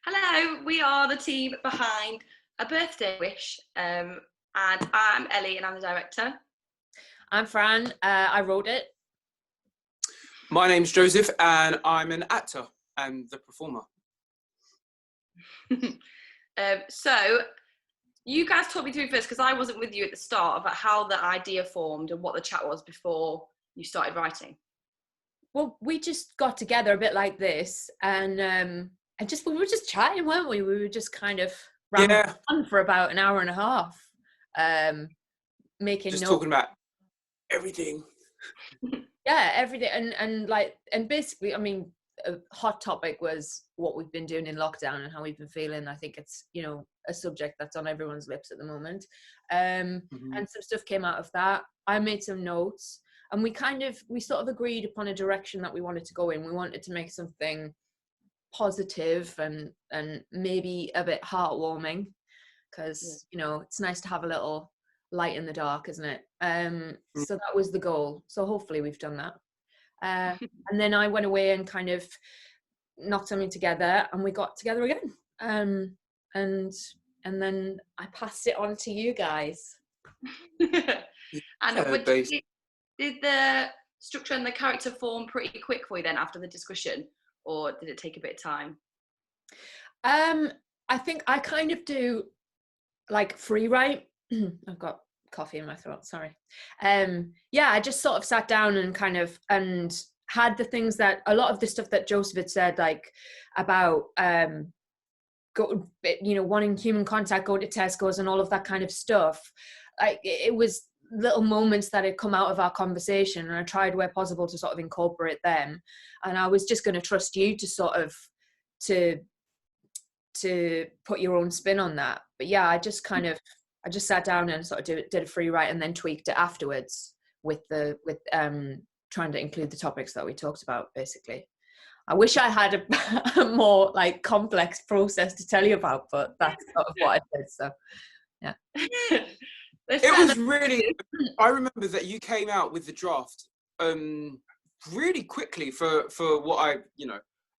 Hello, we are the team behind A Birthday Wish, and I'm Ellie and I'm the director. I'm Fran. I wrote it. My name's Joseph and I'm an actor and the performer. So, you guys talk me through first, because I wasn't with you at the start, about how the idea formed and what the chat was before you started writing. Well, we just got together a bit like this, and we were just chatting, weren't we? We were just kind of rambling on for about an hour and a half, making just notes. Talking about everything. Yeah, everything, and basically, I mean, a hot topic was what we've been doing in lockdown and how we've been feeling. I think it's, a subject that's on everyone's lips at the moment. And some stuff came out of that. I made some notes, and we sort of agreed upon a direction that we wanted to go in. We wanted to make something positive and maybe a bit heartwarming, because it's nice to have a little light in the dark, isn't it? So that was the goal. So hopefully we've done that. And then I went away and kind of knocked something together, and we got together again. And then I passed it on to you guys. And did the structure and the character form pretty quick for you then after the discussion, or did it take a bit of time? I think I kind of do like free write. I've got coffee in my throat, sorry. I just sort of sat down and had the things that, a lot of the stuff that Joseph had said, like about wanting human contact, go to Tesco's and all of that kind of stuff. Like, it was little moments that had come out of our conversation, and I tried where possible to sort of incorporate them. And I was just going to trust you to sort of to put your own spin on that. But yeah, I just sat down and sort of did a free write, and then tweaked it afterwards with trying to include the topics that we talked about, basically. I wish I had a more like complex process to tell you about, but that's sort of what I did. So yeah. It was really, I remember that you came out with the draft really quickly for what I,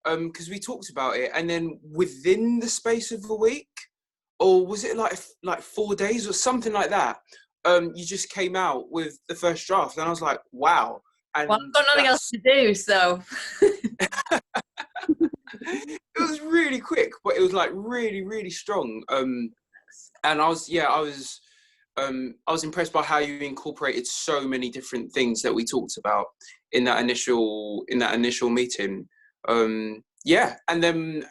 because we talked about it, and then within the space of a week, or was it like 4 days or something like that, you just came out with the first draft, and I was like, wow. And well, I've got nothing else to do, so. It was really quick, but it was like really, really strong. And I was impressed by how you incorporated so many different things that we talked about in that initial meeting. And then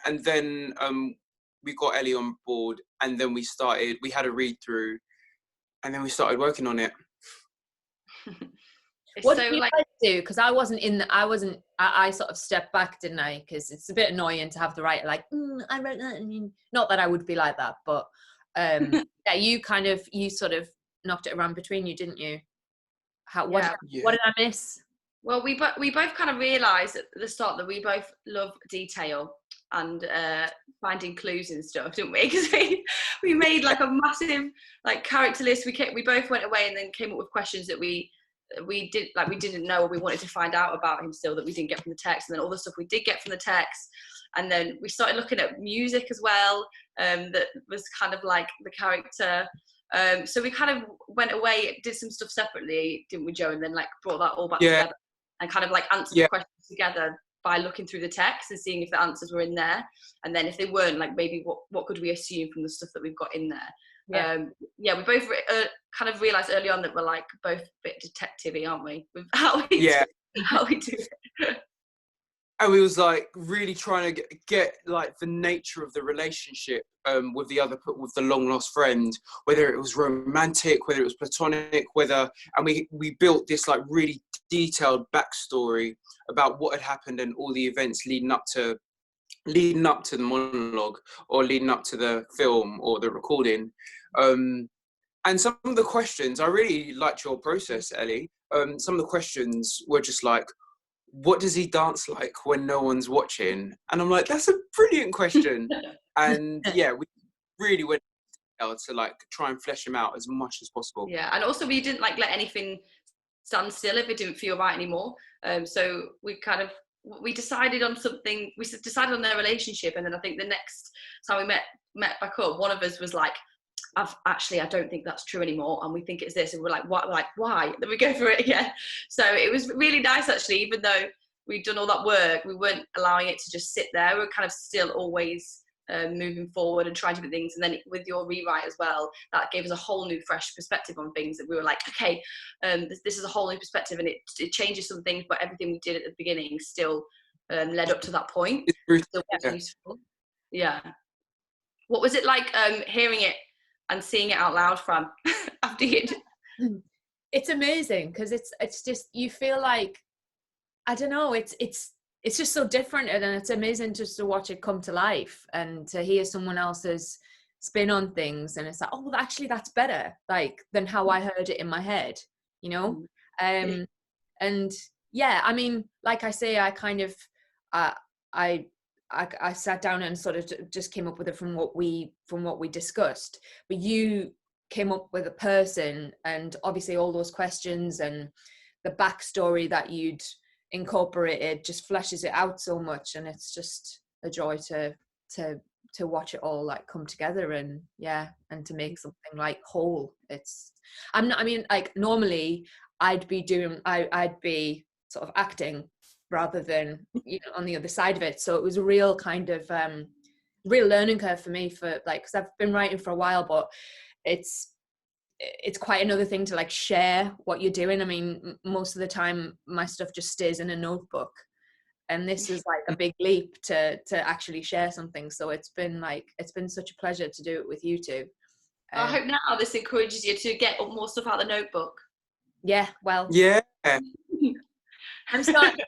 we got Ellie on board, and then we had a read through, and then we started working on it. What did you guys do? Because I sort of stepped back, didn't I? Because it's a bit annoying to have the writer like, I wrote that. And not that I would be like that, but you sort of knocked it around between you, didn't you? What did I miss? Well, we both kind of realised at the start that we both love detail and finding clues and stuff, didn't we? Because we made like a massive like character list. We both went away and then came up with questions that we didn't know, or we wanted to find out about him still, that we didn't get from the text, and then all the stuff we did get from the text. And then we started looking at music as well, that was kind of like the character. So we kind of went away, did some stuff separately, didn't we, Joe? And then like brought that all back together and kind of like answered the questions together by looking through the text and seeing if the answers were in there. And then if they weren't, like maybe what could we assume from the stuff that we've got in there? We both kind of realised early on that we're like both a bit detective-y, aren't we? With how we do it. And we was like really trying to get like the nature of the relationship with the long lost friend, whether it was romantic, whether it was platonic, and we built this like really detailed backstory about what had happened and all the events leading up to the monologue, or leading up to the film or the recording. And some of the questions, I really liked your process, Ellie. Some of the questions were just like, what does he dance like when no one's watching? And I'm like, that's a brilliant question. And we really went to like try and flesh him out as much as possible. Yeah, and also we didn't like let anything stand still if it didn't feel right anymore. So we kind of we decided on something. We decided on their relationship, and then I think the next time we met back up, one of us was like, I don't think that's true anymore, and we think it's this, and we're like, what? We're like, why? Then we go for it again. So it was really nice, actually. Even though we'd done all that work, we weren't allowing it to just sit there. We were kind of still always moving forward and trying different things. And then with your rewrite as well, that gave us a whole new fresh perspective on things, that we were like, okay, this is a whole new perspective, and it changes some things, but everything we did at the beginning still led up to that point. Still useful. Yeah. What was it like hearing it and seeing it out loud, Fran, after you? It's amazing, because it's just, you feel like, I don't know, it's just so different, and it's amazing just to watch it come to life and to hear someone else's spin on things, and it's like, oh, well, actually that's better, like, than how I heard it in my head, you know. And yeah, I mean, like I say, I kind of I sat down and sort of just came up with it from what we discussed, but you came up with a person, and obviously all those questions and the backstory that you'd incorporated just fleshes it out so much, and it's just a joy to watch it all like come together, and yeah, and to make something like whole. Like normally I'd be sort of acting rather than, you know, on the other side of it, so it was a real kind of real learning curve for me, for like, because I've been writing for a while, but it's quite another thing to like share what you're doing. I mean, most of the time my stuff just stays in a notebook, and this is like a big leap to actually share something. So it's been such a pleasure to do it with you two. I hope now this encourages you to get more stuff out of the notebook. Yeah, well, yeah. I'm starting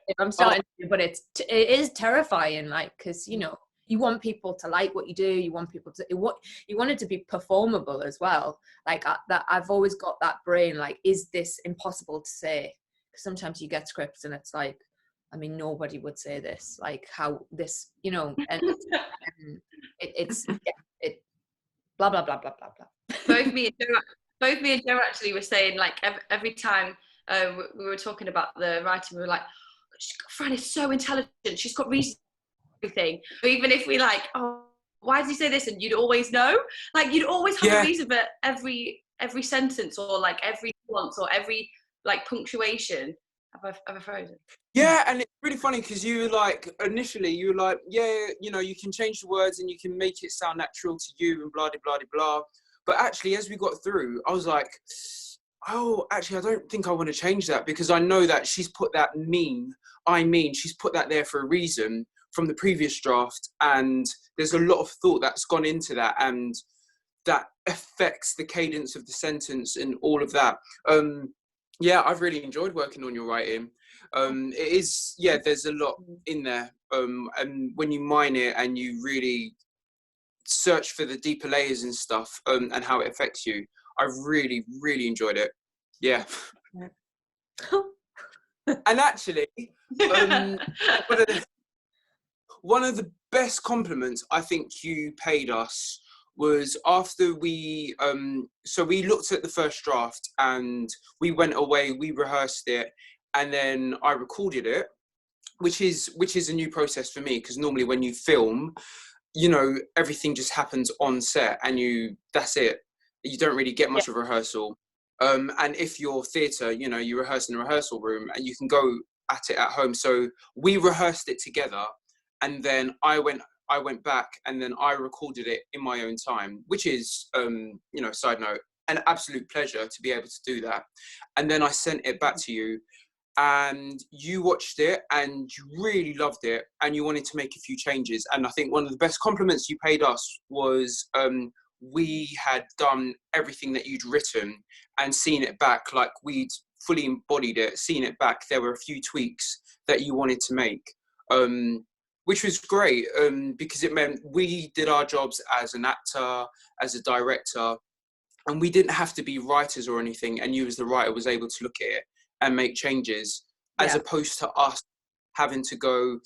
to, but it is terrifying, like, because, you know, you want people to like what you do, you want it to be performable as well, like that. I've always got that brain, like, is this impossible to say? Because sometimes you get scripts and it's like, I mean, nobody would say this, like, how this, you know, and it's blah blah blah blah blah blah. Both me and Joe actually were saying, like, every time we were talking about the writing, we were like, Fran is so intelligent, she's got reasons for everything. Or even if we like, oh, why does he say this? And you'd always know, like, you'd always have a reason for every sentence, or like every nuance, or every like punctuation. Have I frozen? Yeah, and it's really funny because initially you were like, yeah, you know, you can change the words and you can make it sound natural to you and blah, blah, blah, blah. But actually, as we got through, I was like, oh, actually, I don't think I want to change that, because I know that she's put that she's put that there for a reason from the previous draft. And there's a lot of thought that's gone into that, and that affects the cadence of the sentence and all of that. Yeah, I've really enjoyed working on your writing. It is, yeah, there's a lot in there. And when you mine it and you really search for the deeper layers and stuff, and how it affects you, I've really, really enjoyed it. Yeah. And actually, one of the best compliments I think you paid us was after we so we looked at the first draft and we went away, we rehearsed it, and then I recorded it, which is a new process for me, because normally when you film, you know, everything just happens on set and that's it. You don't really get much of a rehearsal. And if you're theatre, you know, you rehearse in a rehearsal room and you can go at it at home. So we rehearsed it together, and then I went back and then I recorded it in my own time, which is, you know, side note, an absolute pleasure to be able to do that. And then I sent it back to you, and you watched it and you really loved it and you wanted to make a few changes. And I think one of the best compliments you paid us was, we had done everything that you'd written and seen it back, like we'd fully embodied it, seen it back. There were a few tweaks that you wanted to make, which was great, because it meant we did our jobs as an actor, as a director, and we didn't have to be writers or anything, and you as the writer was able to look at it and make changes, as opposed to us having to go,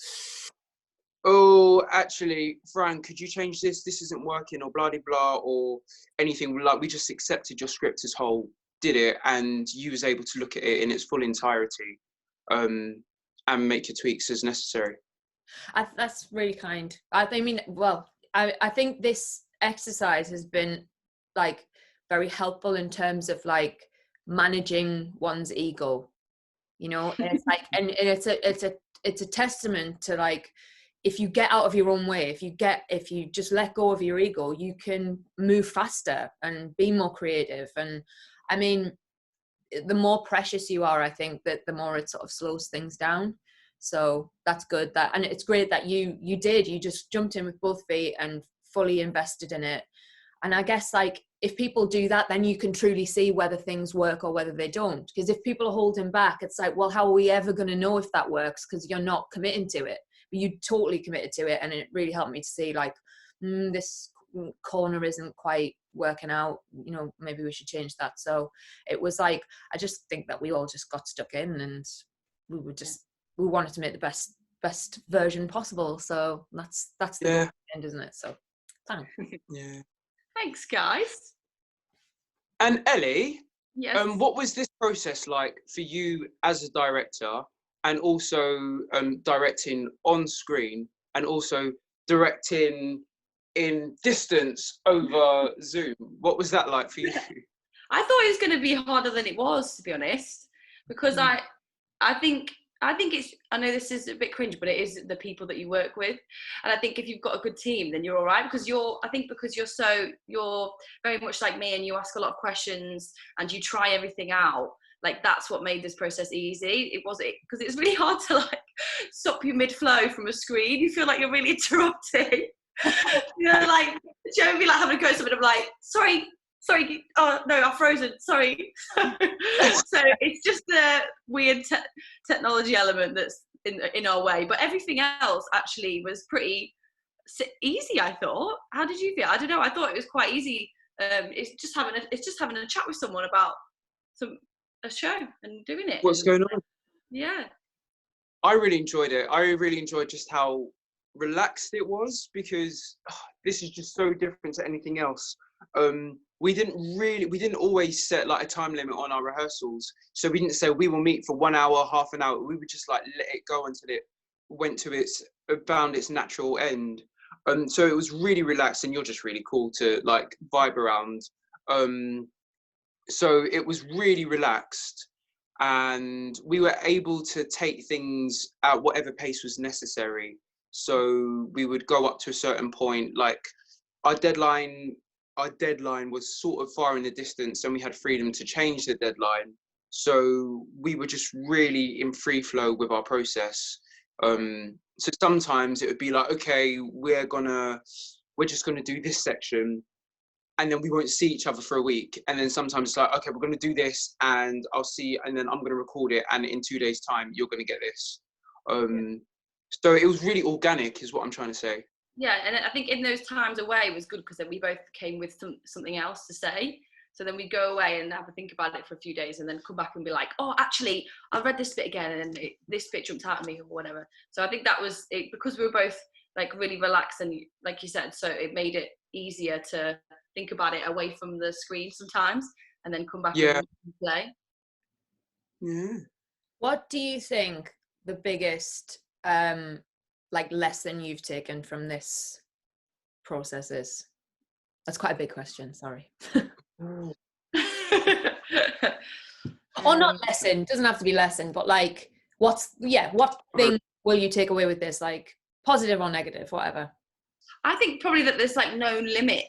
oh, actually, Fran, could you change this? This isn't working, or blah, blah, blah, or anything. Like, we just accepted your script as whole, did it, and you was able to look at it in its full entirety. and make your tweaks as necessary. That's really kind. I mean, well, I think this exercise has been like very helpful in terms of like managing one's ego, you know. And it's like, and it's a testament to like, if you get out of your own way, if you just let go of your ego, you can move faster and be more creative. And I mean, the more precious you are, I think that the more it sort of slows things down. So that's good. And it's great that you just jumped in with both feet and fully invested in it. And I guess like if people do that, then you can truly see whether things work or whether they don't. Because if people are holding back, it's like, well, how are we ever going to know if that works? Because you're not committing to it. But you totally committed to it, and it really helped me to see like, this corner isn't quite working out, you know, maybe we should change that. So it was like, I just think that we all just got stuck in, and we wanted to make the best version possible. So that's the end, isn't it? So thanks. Yeah. Thanks, guys. And Ellie, Yes. what was this process like for you as a director, and also directing on screen, and also directing in distance over Zoom? What was that like for you? I thought it was going to be harder than it was, to be honest, because I think it's, I know this is a bit cringe, but it is the people that you work with. And I think if you've got a good team, then you're all right, because you're very much like me, and you ask a lot of questions and you try everything out. Like, that's what made this process easy. It wasn't, because it's really hard to like stop you mid-flow from a screen. You feel like you're really interrupting. You know, like, Joe would be like having a go at something, I'm like, sorry, oh no, I'm frozen, sorry. So it's just a weird technology element that's in our way, but everything else actually was pretty easy, I thought. How did you feel? I don't know, I thought it was quite easy. It's just having a chat with someone about a show and doing it. What's going on? Yeah. I really enjoyed it. I really enjoyed just how relaxed it was, because this is just so different to anything else. We didn't always set like a time limit on our rehearsals. So we didn't say we will meet for 1 hour, half an hour. We would just like let it go until it went to found its natural end. So it was really relaxed, and you're just really cool to like vibe around. So it was really relaxed, and we were able to take things at whatever pace was necessary. So we would go up to a certain point, like our deadline was sort of far in the distance, and we had freedom to change the deadline. So we were just really in free flow with our process. So sometimes it would be like, okay, we're just gonna do this section, and then we won't see each other for a week. And then sometimes it's like, okay, we're gonna do this, and I'll see, and then I'm gonna record it, and in 2 days' time, you're gonna get this. So it was really organic, is what I'm trying to say. Yeah, and I think in those times away was good, because then we both came with something else to say. So then we go away and have a think about it for a few days, and then come back and be like, oh, actually, I read this bit again, and this bit jumped out at me, or whatever. So I think that was it, because we were both like really relaxed, and like you said, so it made it easier to think about it away from the screen sometimes, and then come back and play. Yeah. What do you think the biggest like lesson you've taken from this process is? That's quite a big question, sorry. Or not lesson, doesn't have to be lesson, but like what thing will you take away with this, like positive or negative, whatever? I think probably that there's like no limit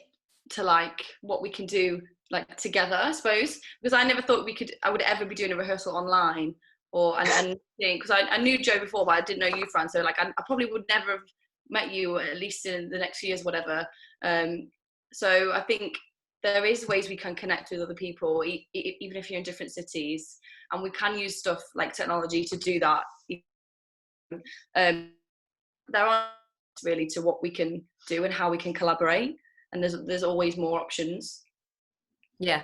to like what we can do like together, I suppose, because I never thought I would ever be doing a rehearsal online, or and because I knew Joe before, but I didn't know you, Fran. So like I probably would never have met you, at least in the next few years, whatever. So I think there is ways we can connect with other people, even if you're in different cities, and we can use stuff like technology to do that. There are really to what we can do and how we can collaborate, and there's always more options. Yeah.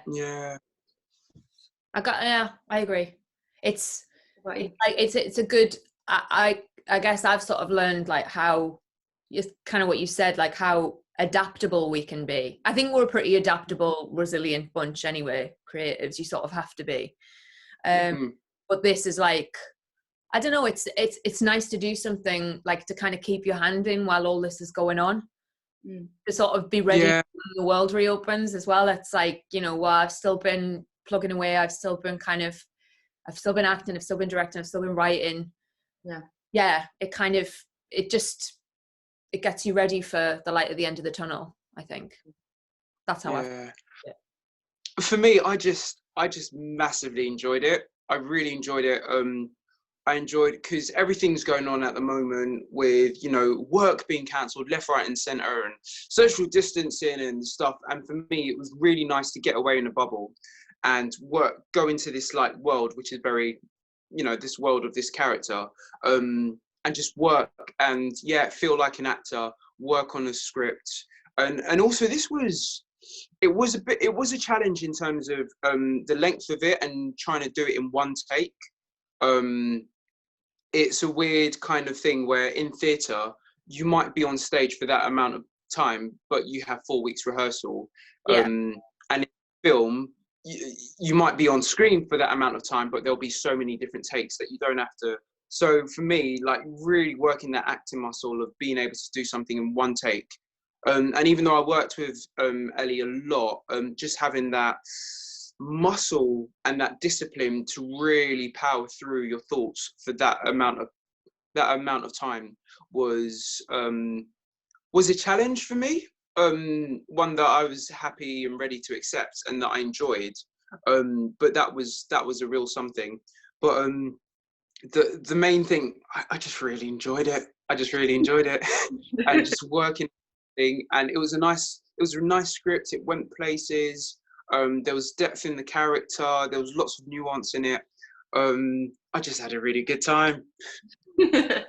I agree. It's like it's a good. I guess I've sort of learned like how, kind of what you said, like how adaptable we can be. I think we're a pretty adaptable, resilient bunch anyway. Creatives, you sort of have to be. But this is like, I don't know, it's nice to do something like to kind of keep your hand in while all this is going on, to sort of be ready when the world reopens as well. It's like, you know, well, I've still been plugging away, I've still been acting, I've still been directing, I've still been writing. It gets you ready for the light at the end of the tunnel. I think that's how I feel. For me, I just massively enjoyed it. I really enjoyed it. I enjoyed it because everything's going on at the moment with, you know, work being cancelled left, right and centre, and social distancing and stuff. And for me, it was really nice to get away in a bubble and go into this like world, which is very, you know, this world of this character, and just work and feel like an actor, work on a script. And also it was a challenge in terms of the length of it and trying to do it in one take. It's a weird kind of thing where in theatre you might be on stage for that amount of time, but you have 4 weeks rehearsal. And in film, you might be on screen for that amount of time, but there'll be so many different takes that you don't have to. So for me, like really working that acting muscle of being able to do something in one take. And even though I worked with Ellie a lot, just having that muscle and that discipline to really power through your thoughts for that amount of time was a challenge for me. One that I was happy and ready to accept and that I enjoyed. But that was a real something. But the main thing, I just really enjoyed it. And just working. And it was a nice script. It went places. There was depth in the character. There was lots of nuance in it. I just had a really good time. Good.